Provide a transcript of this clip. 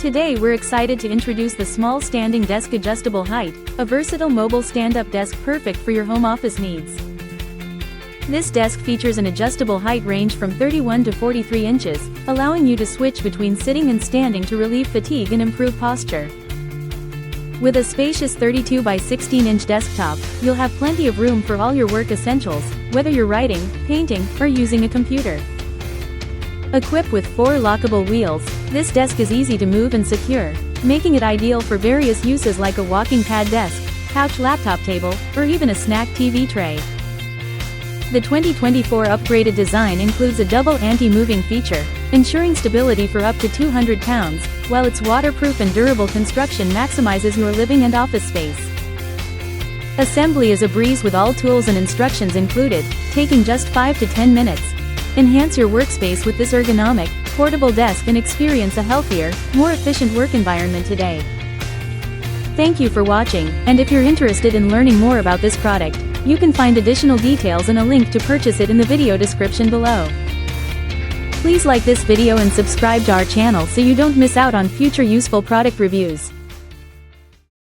Today we're excited to introduce the small standing desk adjustable height, a versatile mobile stand-up desk perfect for your home office needs. This desk features an adjustable height range from 31 to 43 inches, allowing you to switch between sitting and standing to relieve fatigue and improve posture. With a spacious 32 by 16-inch desktop, you'll have plenty of room for all your work essentials, whether you're writing, painting, or using a computer. Equipped with 4 lockable wheels, this desk is easy to move and secure, making it ideal for various uses like a walking pad desk, couch laptop table, or even a snack TV tray. The 2024 upgraded design includes a double anti-moving feature, ensuring stability for up to 200 pounds, while its waterproof and durable construction maximizes your living and office space. Assembly is a breeze with all tools and instructions included, taking just 5 to 10 minutes. Enhance your workspace with this ergonomic, portable desk and experience a healthier, more efficient work environment today. Thank you for watching, and if you're interested in learning more about this product, you can find additional details and a link to purchase it in the video description below. Please like this video and subscribe to our channel so you don't miss out on future useful product reviews.